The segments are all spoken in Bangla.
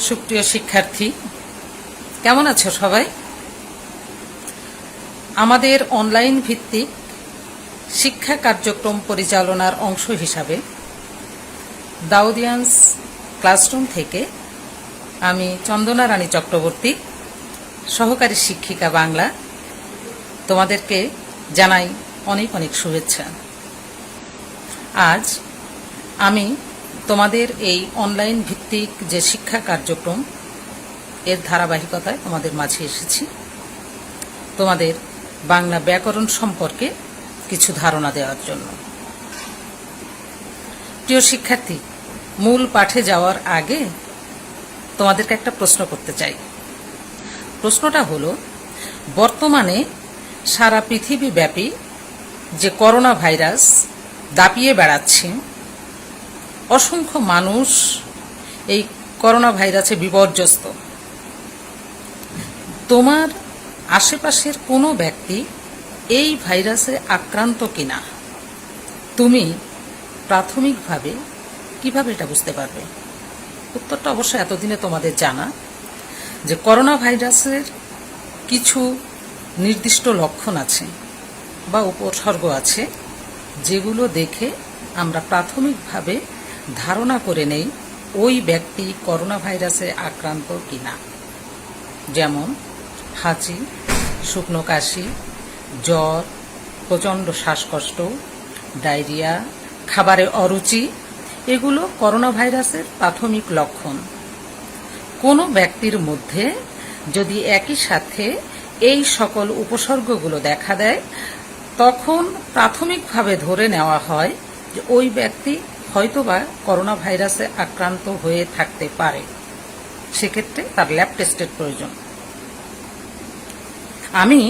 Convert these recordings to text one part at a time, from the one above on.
সুপ্রিয় শিক্ষার্থী, কেমন আছো সবাই? আমাদের অনলাইন ভিত্তিক শিক্ষা কার্যক্রম পরিচালনার অংশ হিসাবে দাউদিয়ান্স ক্লাসরুম থেকে আমি চন্দনা রানী চক্রবর্তী, সহকারী শিক্ষিকা বাংলা, তোমাদেরকে জানাই অনেক অনেক শুভেচ্ছা। আজ আমি তোমাদের এই অনলাইন ভিত্তিক যে শিক্ষা কার্যক্রম এর ধারাবাহিকতায় তোমাদের মাঝে এসেছি, তোমাদের বাংলা ব্যাকরণ সম্পর্কে কিছু ধারণা দেওয়ার জন্য। প্রিয় শিক্ষার্থী, মূল পাঠে যাওয়ার আগে তোমাদেরকে একটা প্রশ্ন করতে চাই। প্রশ্নটা হলো, বর্তমানে সারা পৃথিবীব্যাপী যে করোনা ভাইরাস দাপিয়ে বেড়াচ্ছে, অসংখ্য মানুষ এই করোনা ভাইরাসে বিপর্যস্ত। তোমার আশেপাশের কোনো ব্যক্তি এই ভাইরাসে আক্রান্ত কিনা তুমি প্রাথমিকভাবে কিভাবে এটা বুঝতে পারবে? উত্তরটা অবশ্য এতদিনে তোমাদের জানা যে করোনা ভাইরাসের কিছু নির্দিষ্ট লক্ষণ আছে বা উপসর্গ আছে, যেগুলো দেখে আমরা প্রাথমিকভাবে ধারণা করে নেই ওই ব্যক্তি করোনা ভাইরাসে আক্রান্ত কিনা। যেমন হাঁচি, শুকনো কাশি, জ্বর, প্রচণ্ড শ্বাসকষ্ট, ডায়রিয়া, খাবারে অরুচি, এগুলো করোনা ভাইরাসের প্রাথমিক লক্ষণ। কোনো ব্যক্তির মধ্যে যদি একই সাথে এই সকল উপসর্গগুলো দেখা দেয়, তখন প্রাথমিকভাবে ধরে নেওয়া হয় যে ওই ব্যক্তি হয়তোবা করোনা ভাইরাসে আক্রান্ত হয়ে থাকতে পারে। সেক্ষেত্রে তার ল্যাব টেস্টের প্রয়োজন। আমি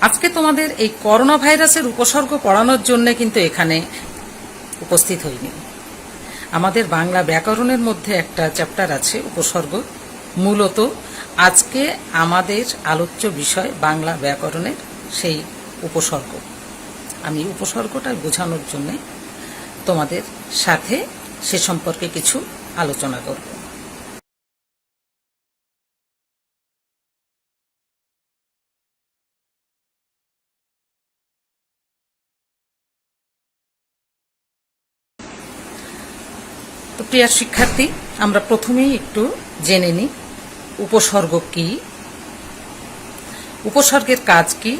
আজকে তোমাদের এই করোনা ভাইরাসের উপসর্গ পড়ানোর জন্য কিন্তু এখানে উপস্থিত হইনি। আমাদের বাংলা ব্যাকরণের মধ্যে একটা চ্যাপ্টার আছে উপসর্গ। মূলত আজকে আমাদের আলোচ্য বিষয় বাংলা ব্যাকরণের সেই উপসর্গ। আমি উপসর্গটা বোঝানোর জন্য তোমাদের সাথে সে সম্পর্কে কিছু আলোচনা করব। তো প্রিয় শিক্ষার্থী, আমরা প্রথমেই একটু জেনে নিই উপসর্গ কি, উপসর্গের কাজ কি,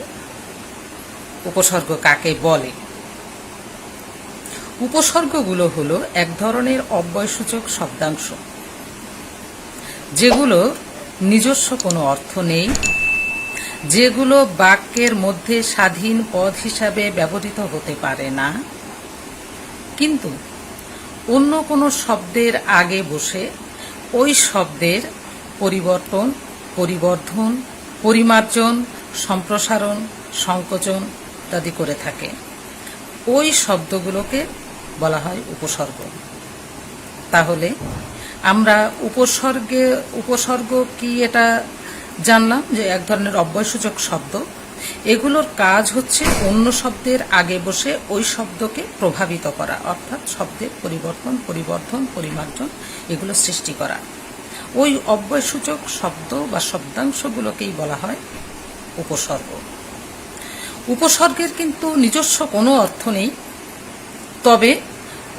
উপসর্গ কাকে বলে। উপসর্গগুলো হলো এক ধরনের অব্যয়সূচক শব্দাংশ, যেগুলো নিজস্ব কোনো অর্থ নেই, যেগুলো বাক্যের মধ্যে স্বাধীন পদ হিসাবে ব্যবহৃত হতে পারে না, কিন্তু অন্য কোনো শব্দের আগে বসে ওই শব্দের পরিবর্তন, পরিবর্ধন, পরিমার্জন, সম্প্রসারণ, সংকোচন ইত্যাদি করে থাকে। ওই শব্দগুলোকে বলা হয় উপসর্গ। তাহলে আমরা উপসর্গ কি এটা জানলাম যে এক ধরনের অব্যয়সূচক শব্দ। এগুলোর কাজ হচ্ছে অন্য শব্দের আগে বসে ওই শব্দকে প্রভাবিত করা, অর্থাৎ শব্দের পরিবর্তন, পরিবর্ধন, পরিমার্জন এগুলো সৃষ্টি করা। ওই অব্যয়সূচক শব্দ বা শব্দাংশগুলোকেই বলা হয় উপসর্গ। উপসর্গের কিন্তু নিজস্ব কোনো অর্থ নেই, তবে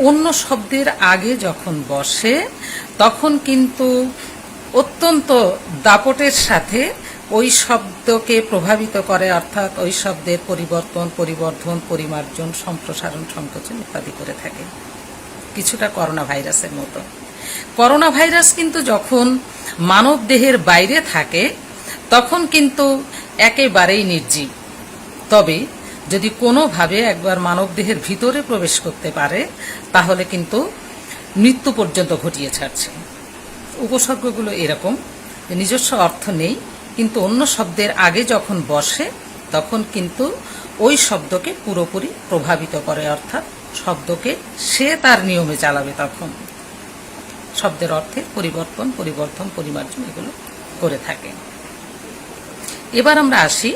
অন্য শব্দের আগে যখন বসে তখন কিন্তু অত্যন্ত দাপটের সাথে ওই শব্দকে প্রভাবিত করে, অর্থাৎ ওই শব্দের পরিবর্তন, পরিবর্ধন, পরিমার্জন, সম্প্রসারণ, সংকোচন ইত্যাদি করে থাকে। কিছুটা করোনা ভাইরাসের মতো। করোনা ভাইরাস কিন্তু যখন মানব দেহের বাইরে থাকে তখন কিন্তু একেবারেই নির্জীব। তবে যদি কোনোভাবে একবার মানব দেহের ভিতরে প্রবেশ করতে পারে তাহলে কিন্তু মৃত্যু পর্যন্ত ঘটিয়ে ছাড়ছে। উপসর্গগুলো এরকম, নিজস্ব অর্থ নেই, কিন্তু অন্য শব্দের আগে যখন বসে তখন কিন্তু ওই শব্দকে পুরোপুরি প্রভাবিত করে, অর্থাৎ শব্দকে সে তার নিয়মে চালাবে। তখন শব্দের অর্থে পরিবর্তন, পরিবর্ধন, পরিমার্জন এগুলো করে থাকে। এবার আমরা আসি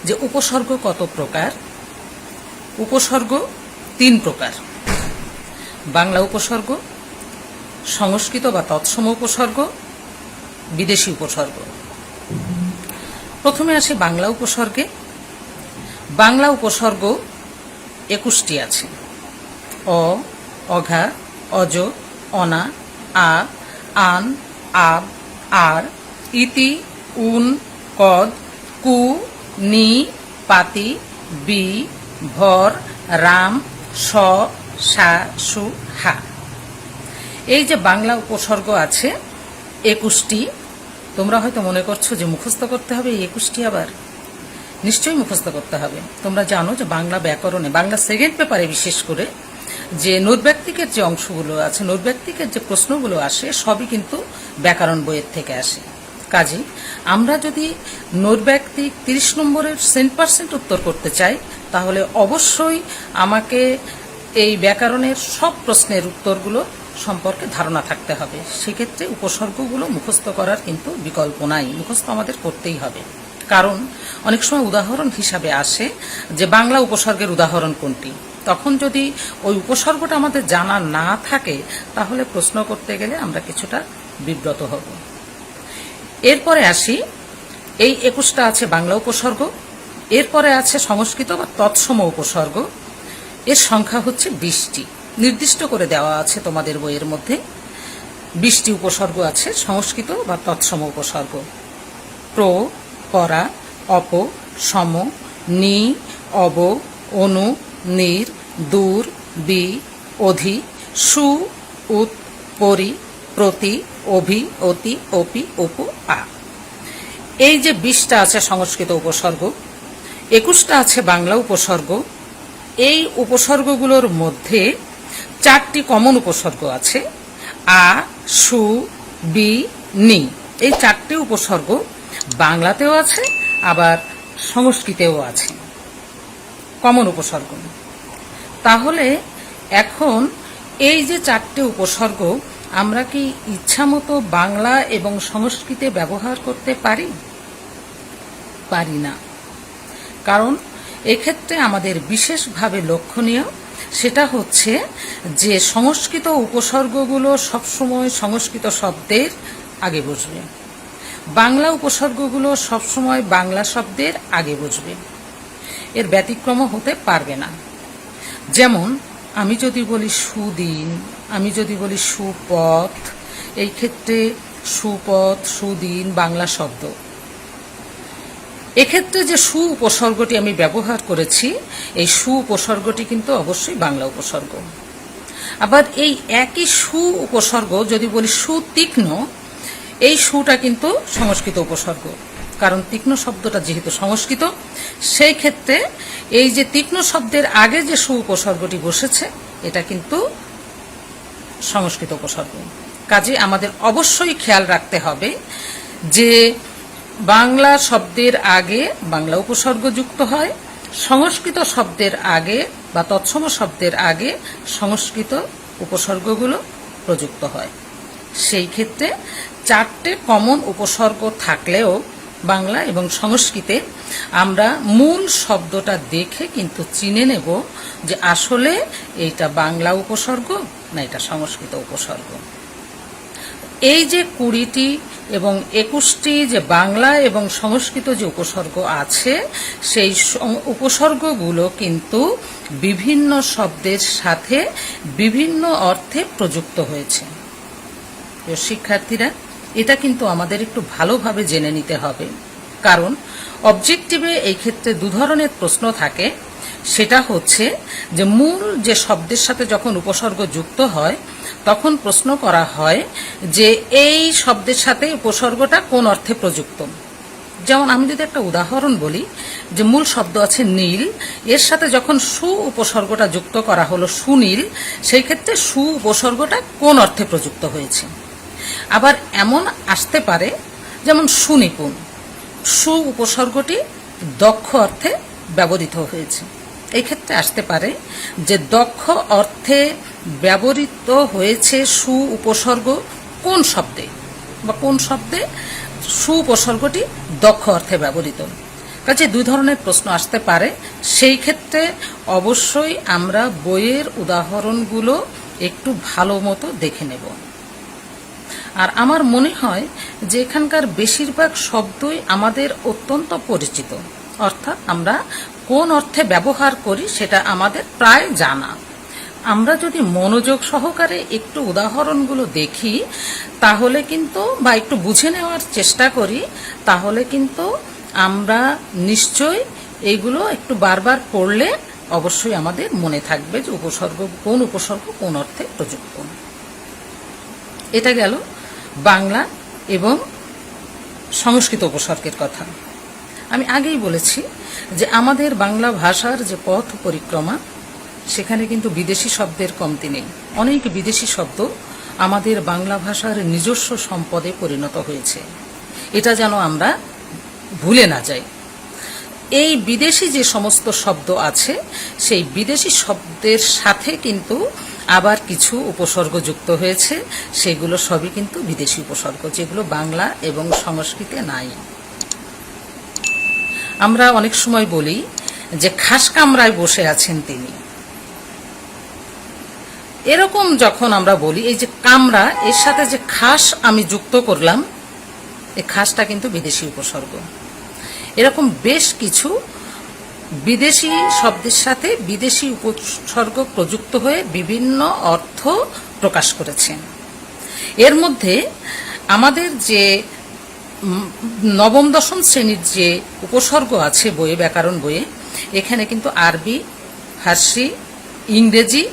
যে উপসর্গ কত প্রকার। উপসর্গ 3 প্রকার। বাংলা উপসর্গ, সংস্কৃত বা তৎসম উপসর্গ বিদেশি উপসর্গ। প্রথমে আসি বাংলা উপসর্গে। বাংলা উপসর্গ 21টি আছে। অ, অঘা, অজ, অনা, আ, আন, আব, আর, ইতি, উন, কদ, কু, নি, পাতি, বি, ভর, রাম, স, সা, সু, হা। এই যে বাংলা উপসর্গ আছে 21টি, তোমরা হয়তো মনে করছো যে মুখস্থ করতে হবে এই 21টি, আবার নিশ্চয়ই মুখস্থ করতে হবে। তোমরা জানো যে বাংলা ব্যাকরণে, বাংলা সেকেন্ড পেপারে বিশেষ করে যে নৈর্ব্যক্তিকের যে অংশগুলো আছে, নৈর্ব্যক্তিকের যে প্রশ্নগুলো আসে, সবই কিন্তু ব্যাকরণ বইয়ের থেকে আসে। কাজে আমরা যদি নৈর্ব্যক্তিক 30 নম্বরের 100% উত্তর করতে চাই, তাহলে অবশ্যই আমাকে এই ব্যাকরণের সব প্রশ্নের উত্তরগুলো সম্পর্কে ধারণা থাকতে হবে। সেক্ষেত্রে উপসর্গগুলো মুখস্থ করার কিন্তু বিকল্প নাই, মুখস্থ আমাদের করতেই হবে। কারণ অনেক সময় উদাহরণ হিসাবে আসে যে বাংলা উপসর্গের উদাহরণ কোনটি, তখন যদি ওই উপসর্গটা আমাদের জানা না থাকে তাহলে প্রশ্ন করতে গেলে আমরা কিছুটা বিব্রত হব। এরপরে আসি, এই 21টা আছে বাংলা উপসর্গ। এরপরে আছে সংস্কৃত বা তৎসম উপসর্গ। এর সংখ্যা হচ্ছে 20টি, নির্দিষ্ট করে দেওয়া আছে তোমাদের বইয়ের মধ্যে। 20টি উপসর্গ আছে সংস্কৃত বা তৎসম উপসর্গ। প্র, পরা, অপ, সম, নি, অব, অনু, নির, দূর, বি, অধি, সু, উত, পরি, প্রতি, অভি, অতি, অপি, উপু, আ। এই যে 20টা আছে সংস্কৃত উপসর্গ, 21টা আছে বাংলা উপসর্গ। এই উপসর্গগুলোর মধ্যে 4টি কমন উপসর্গ আছে, আ, সু, বি, নি। এই 4টি উপসর্গ বাংলাতেও আছে, আবার সংস্কৃতেও আছে, কমন উপসর্গ। তাহলে এখন এই যে 4টে উপসর্গ আমরা কি ইচ্ছামতো বাংলা এবং সংস্কৃতে ব্যবহার করতে পারি? পারি না। কারণ এক্ষেত্রে আমাদের বিশেষভাবে লক্ষণীয় সেটা হচ্ছে যে সংস্কৃত উপসর্গগুলো সবসময় সংস্কৃত শব্দের আগে বসবে, বাংলা উপসর্গগুলো সবসময় বাংলা শব্দের আগে বসবে, এর ব্যতিক্রম হতে পারবে না। যেমন আমি যদি বলি সুদিন, আমি যদি বলি সুপথ, এই ক্ষেত্রে সুপথ, সুদিন বাংলা শব্দ। এক্ষেত্রে যে সু উপসর্গটি আমি ব্যবহার করেছি, এই সু উপসর্গটি কিন্তু অবশ্যই বাংলা উপসর্গ। আবার এই একই সু উপসর্গ যদি বলি সুতীক্ষ্ণ, এই সুটা কিন্তু সংস্কৃত উপসর্গ। কারণ তীক্ষ্ণ শব্দটা যেহেতু সংস্কৃত, সেই ক্ষেত্রে এই যে তীক্ষ্ণ শব্দের আগে যে সু উপসর্গটি বসেছে এটা কিন্তু সংস্কৃত উপসর্গ। কাজে আমাদের অবশ্যই খেয়াল রাখতে হবে যে বাংলা শব্দের আগে বাংলা উপসর্গ যুক্ত হয়, সংস্কৃত শব্দের আগে বা তৎসম শব্দের আগে সংস্কৃত উপসর্গগুলো প্রযুক্ত হয়। সেই ক্ষেত্রে 4টে কমন উপসর্গ থাকলেও বাংলা এবং সংস্কৃতে আমরা মূল শব্দটা দেখে কিন্তু চিনে নেব যে আসলে এইটা বাংলা উপসর্গ না এটা সংস্কৃত উপসর্গ। এই যে 20টি এবং 21টি যে বাংলা এবং সংস্কৃত যে উপসর্গ আছে, সেই উপসর্গগুলো কিন্তু বিভিন্ন শব্দের সাথে বিভিন্ন অর্থে প্রযুক্ত হয়েছে। শিক্ষার্থীরা, এটা কিন্তু আমাদের একটু ভালোভাবে জেনে নিতে হবে। কারণ অবজেক্টিভে এই ক্ষেত্রে 2 ধরনের প্রশ্ন থাকে। সেটা হচ্ছে যে মূল যে শব্দের সাথে যখন উপসর্গ যুক্ত হয় তখন প্রশ্ন করা হয় যে এই শব্দের সাথে উপসর্গটা কোন অর্থে প্রযুক্ত। যেমন আমি যদি একটা উদাহরণ বলি যে মূল শব্দ আছে নীল, এর সাথে যখন সু উপসর্গটা যুক্ত করা হলো সুনীল, সেই ক্ষেত্রে সু উপসর্গটা কোন অর্থে প্রযুক্ত হয়েছে। আবার এমন আসতে পারে যেমন সুনিপুণ, সু উপসর্গটি দক্ষ অর্থে ব্যবহৃত হয়েছে। এই ক্ষেত্রে আসতে পারে যে দক্ষ অর্থে ব্যবহৃত হয়েছে সু উপসর্গ কোন শব্দে, বা কোন শব্দে সু উপসর্গটি দক্ষ অর্থে ব্যবহৃত। কাজে 2 ধরনের প্রশ্ন আসতে পারে। সেই ক্ষেত্রে অবশ্যই আমরা বইয়ের উদাহরণগুলো একটু ভালো মতো দেখে নেব। আর আমার মনে হয় যে এখানকার বেশিরভাগ শব্দই আমাদের অত্যন্ত পরিচিত, অর্থাৎ আমরা কোন অর্থে ব্যবহার করি সেটা আমাদের প্রায় জানা। আমরা যদি মনোযোগ সহকারে একটু উদাহরণগুলো দেখি তাহলে কিন্তু, বা একটু বুঝে নেওয়ার চেষ্টা করি, তাহলে কিন্তু আমরা নিশ্চয়ই এইগুলো একটু বারবার পড়লে অবশ্যই আমাদের মনে থাকবে যে উপসর্গ কোন অর্থে প্রযুক্ত। এটা গেল বাংলা এবং সংস্কৃত উপসর্গের কথা। আমি আগেই বলেছি যে আমাদের বাংলা ভাষার যে পথ পরিক্রমা, সেখানে কিন্তু বিদেশি শব্দের কমতি নেই। অনেক বিদেশি শব্দ আমাদের বাংলা ভাষার নিজস্ব সম্পদে পরিণত হয়েছে, এটা যেন আমরা ভুলে না যাই। এই বিদেশি যে সমস্ত শব্দ আছে, সেই বিদেশি শব্দের সাথে কিন্তু আবার কিছু উপসর্গ যুক্ত হয়েছে, সেগুলো সবই কিন্তু বিদেশি উপসর্গ, যেগুলো বাংলা এবং সংস্কৃতে নাই। আমরা অনেক সময় বলি যে খাস কামরায় বসে আছেন তিনি। এরকম যখন আমরা বলি, এই যে কামরা, এর সাথে যে খাস আমি যুক্ত করলাম, এই খাসটা কিন্তু বিদেশি উপসর্গ। এরকম বেশ কিছু বিদেশি শব্দের সাথে বিদেশি উপসর্গ প্রযুক্ত হয়ে বিভিন্ন অর্থ প্রকাশ করেছে। এর মধ্যে আমাদের যে নবম দশম শ্রেণীর যে উপসর্গ আছে বইয়ে, ব্যাকরণ বইয়ে, এখানে কিন্তু আরবি, ফার্সি, ইংরেজি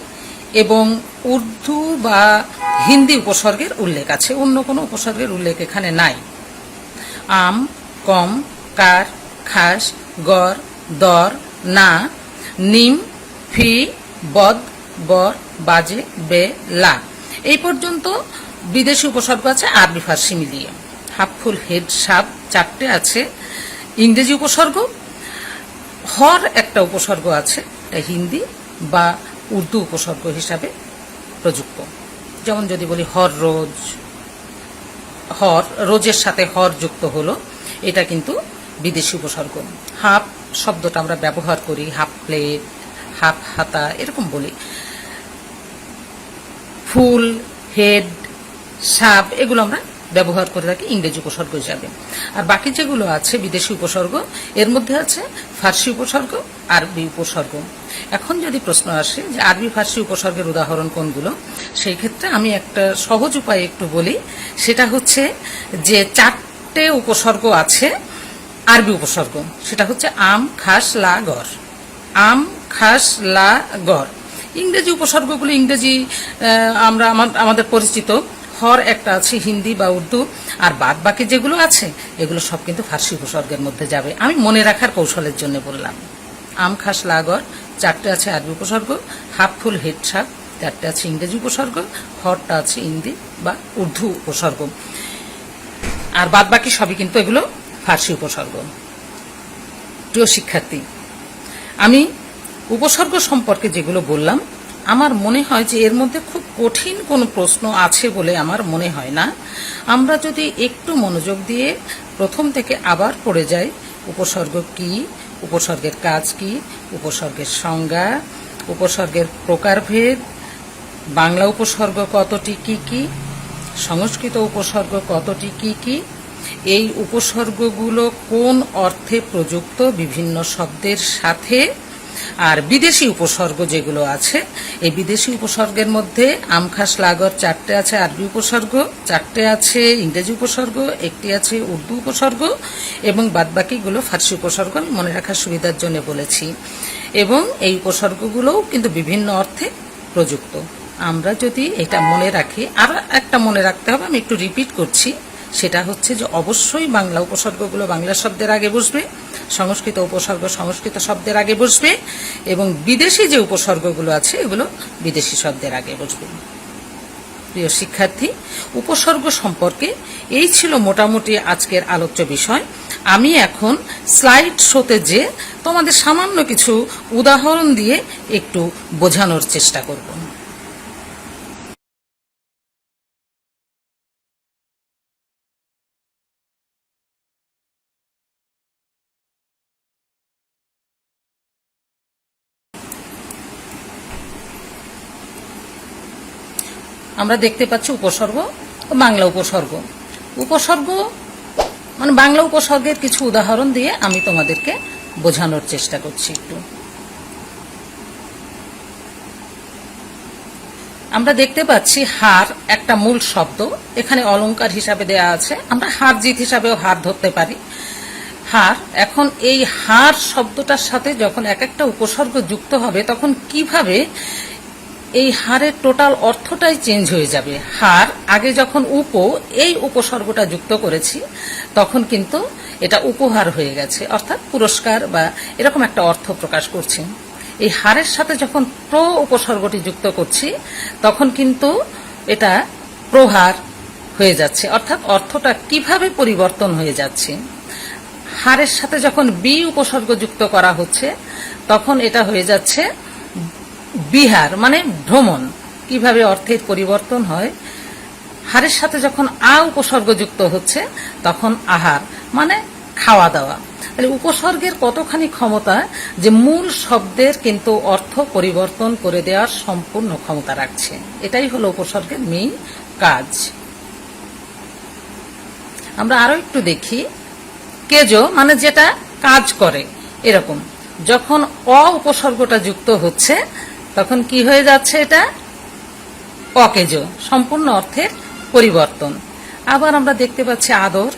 এবং উর্দু বা হিন্দি উপসর্গের উল্লেখ আছে। অন্য কোনো উপসর্গের উল্লেখ এখানে নাই। আম, কম, কার, খাস, গর, দর, না, নিম, ফি, বদ, বর, বাজে, বে, লা, এই পর্যন্ত বিদেশি উপসর্গ আছে আরবি ফার্সি মিলিয়ে। হাফফুল, হেড, সাব, চারটে আছে ইংরেজি উপসর্গ। হর একটা উপসর্গ আছে, এটা হিন্দি বা উর্দু উপসর্গ হিসাবে প্রযুক্ত। যেমন যদি বলি হর রোজ, হর রোজের সাথে হর যুক্ত হলো, এটা কিন্তু বিদেশি উপসর্গ। হাফ শব্দটা আমরা ব্যবহার করি, হাফ প্লেট, হাফ হাতা, এরকম বলি। ফুল, হেড, সাব, এগুলো আমরা ব্যবহার করে থাকি ইংরেজি উপসর্গ হিসাবে। আর বাকি যেগুলো আছে বিদেশি উপসর্গ, এর মধ্যে আছে ফার্সি উপসর্গ, আরবি উপসর্গ। এখন যদি প্রশ্ন আসে যে আরবি ফার্সি উপসর্গের উদাহরণ কোনগুলো, সেই ক্ষেত্রে আমি একটা সহজ উপায়ে একটু বলি। সেটা হচ্ছে যে চারটে উপসর্গ আছে আরবি উপসর্গ, সেটা হচ্ছে আম, খাস, লা, গর। আম, খাস, লা, গর। ইংরেজি উপসর্গগুলো ইংরেজি আমরা আমাদের পরিচিত। হর একটা আছে হিন্দি বা উর্দু, আর বাদ বাকি যেগুলো আছে এগুলো সব কিন্তু ফার্সি উপসর্গের মধ্যে যাবে। আমি মনে রাখার কৌশলের জন্য বললাম। আম, খাস, লা, গর, চারটে আছে আরবি উপসর্গ। হাফ, ফুল, হেড, সাপ, চারটে আছে ইংরেজি উপসর্গ। হরটা আছে হিন্দি বা উর্দু উপসর্গ, আর বাদ বাকি সবই কিন্তু এগুলো ফার্সি উপসর্গ। প্রিয় শিক্ষার্থী, আমি উপসর্গ সম্পর্কে যেগুলো বললাম, আমার মনে হয় যে এর মধ্যে খুব কঠিন কোনো প্রশ্ন আছে বলে আমার মনে হয় না। আমরা যদি একটু মনোযোগ দিয়ে প্রথম থেকে আবার পড়ে যাই, উপসর্গ কি, উপসর্গের কাজ কি, উপসর্গের সংজ্ঞা, উপসর্গের প্রকারভেদ, বাংলা উপসর্গ কতটি কি কি, সংস্কৃত উপসর্গ কতটি কি কি, এই উপসর্গগুলো কোন অর্থে প্রযুক্ত বিভিন্ন শব্দের সাথে, আর বিদেশি উপসর্গ যেগুলো আছে, এই বিদেশি উপসর্গের মধ্যে আম, খাস, লা, গর চারটে আছে আরবি উপসর্গ, চারটে আছে ইংরেজি উপসর্গ, একটি আছে উর্দু উপসর্গ, এবং বাদবাকিগুলো ফার্সি উপসর্গ। আমি মনে রাখার সুবিধার জন্য বলেছি। এবং এই উপসর্গগুলোও কিন্তু বিভিন্ন অর্থে প্রযুক্ত। আমরা যদি এটা মনে রাখি, আর একটা মনে রাখতে হবে, আমি একটু রিপিট করছি, সেটা হচ্ছে যে অবশ্যই বাংলা উপসর্গগুলো বাংলা শব্দের আগে বসবে, সংস্কৃত উপসর্গ সংস্কৃত শব্দের আগে বসবে, এবং বিদেশি যে উপসর্গগুলো আছে এগুলো বিদেশি শব্দের আগে বসবে। প্রিয় শিক্ষার্থী, উপসর্গ সম্পর্কে এই ছিল মোটামুটি আজকের আলোচ্য বিষয়। আমি এখন স্লাইড শোতে যে তোমাদের সামান্য কিছু উদাহরণ দিয়ে একটু বোঝানোর চেষ্টা করব। আমরা দেখতে পাচ্ছি উপসর্গ বাংলা উপসর্গ। উপসর্গ মানে বাংলা উপসর্গের কিছু উদাহরণ দিয়ে আমি তোমাদেরকে বোঝানোর চেষ্টা করছি একটু। আমরা দেখতে পাচ্ছি হার একটা মূল শব্দ, এখানে অলংকার হিসাবে দেয়া আছে, আমরা হার জিত হিসাবেও হার ধরতে পারি। হার, এখন এই হার শব্দটার সাথে যখন এক একটা উপসর্গ যুক্ত হবে তখন কিভাবে এই হারের টোটাল অর্থটাই চেঞ্জ হয়ে যাবে। হার আগে যখন এই উপসর্গটা যুক্ত করেছি তখন কিন্তু এটা উপহার হয়ে গেছে, অর্থাৎ পুরস্কার বা এরকম একটা অর্থ প্রকাশ করছি। এই হারের সাথে যখন উপসর্গটি যুক্ত করছি তখন কিন্তু এটা প্রহার হয়ে যাচ্ছে, অর্থাৎ অর্থটা কিভাবে পরিবর্তন হয়ে যাচ্ছে। হারের সাথে যখন উপসর্গ যুক্ত করা হচ্ছে তখন এটা হয়ে যাচ্ছে বিহার, মানে ভ্রমণ, কিভাবে অর্থের পরিবর্তন হয়। হারের সাথে যখন উপসর্গ যুক্ত হচ্ছে তখন আহার, মানে খাওয়া দাওয়া। তাহলে উপসর্গের কতখানি ক্ষমতা যে মূল শব্দের কিন্তু অর্থ পরিবর্তন করে দেওয়ার সম্পূর্ণ ক্ষমতা রাখছে। এটাই হলো উপসর্গের মেইন কাজ। আমরা আরো একটু দেখি। কেজো মানে যেটা কাজ করে, এরকম যখন উপসর্গটা যুক্ত হচ্ছে তখন কি হয়ে যাচ্ছে, এটা অকেজো, সম্পূর্ণ অর্থের পরিবর্তন। আবার আমরা দেখতে পাচ্ছি আদর,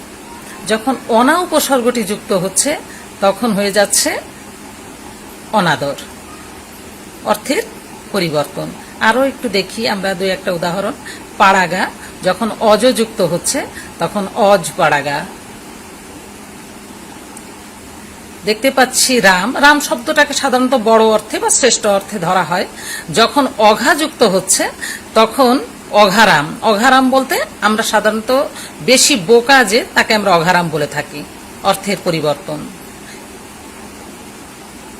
যখন উপসর্গটি যুক্ত হচ্ছে তখন হয়ে যাচ্ছে অনাদর, অর্থের পরিবর্তন। আরো একটু দেখি আমরা দুই একটা উদাহরণ। পাড়াগা, যখন অজ যুক্ত হচ্ছে তখন অজ পাড়াগা। দেখতে পাচ্ছি রাম, রাম শব্দটাকে সাধারণত বড় অর্থে বা শ্রেষ্ঠ অর্থে ধরা হয়। যখন অঘা যুক্ত হচ্ছে তখন অঘারাম। অঘারাম বলতে আমরা সাধারণত বেশি বোকা যে তাকে আমরা অঘারাম বলে থাকি, অর্থের পরিবর্তন।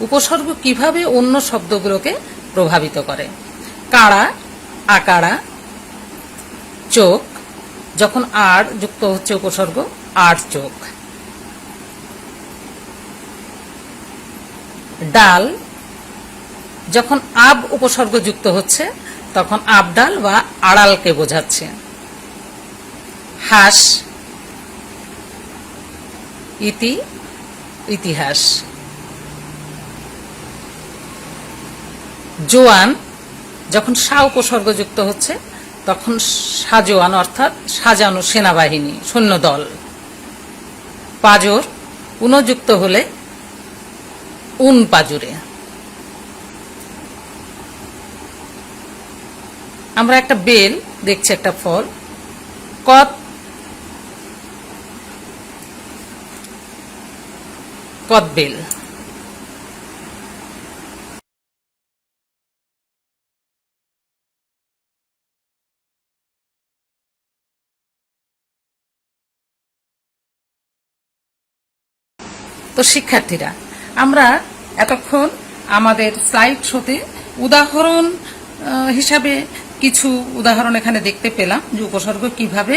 উপসর্গ কিভাবে অন্য শব্দগুলোকে প্রভাবিত করে। কাড়া, আকাড়া। চোখ, যখন আর যুক্ত হচ্ছে উপসর্গ, আর চোখ। ডাল, যখন উপসর্গ যুক্ত হচ্ছে তখন আবডাল বা আড়ালকে বোঝাচ্ছে। হাস, ইতিহাস। জোয়ান, যখন উপসর্গ যুক্ত হচ্ছে তখন সাজোয়ান, অর্থাৎ সাজানো সেনাবাহিনী, সৈন্যদল। পাজর, যুক্ত হলে পাজুরে। আমরা একটা বেল দেখছি, একটা ফল। কদবেল। তো শিক্ষার্থীরা, আমরা এতক্ষণ আমাদের স্লাইড শোতে উদাহরণ হিসাবে কিছু উদাহরণ এখানে দেখতে পেলাম যে উপসর্গ কিভাবে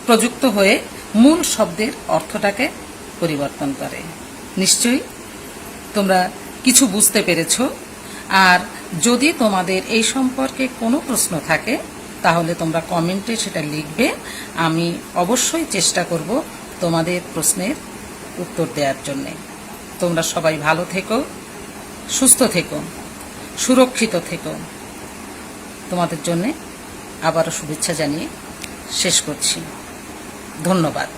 প্রযুক্ত হয়ে মূল শব্দের অর্থটাকে পরিবর্তন করে। নিশ্চয়ই তোমরা কিছু বুঝতে পেরেছ। আর যদি তোমাদের এই সম্পর্কে কোনো প্রশ্ন থাকে তাহলে তোমরা কমেন্টে সেটা লিখবে। আমি অবশ্যই চেষ্টা করব তোমাদের প্রশ্নের উত্তর দেওয়ার জন্য। তোমরা সবাই ভালো থেকো, সুস্থ থেকো, সুরক্ষিত থেকো। তোমাদের জন্য আবারও শুভেচ্ছা জানিয়ে শেষ করছি। ধন্যবাদ।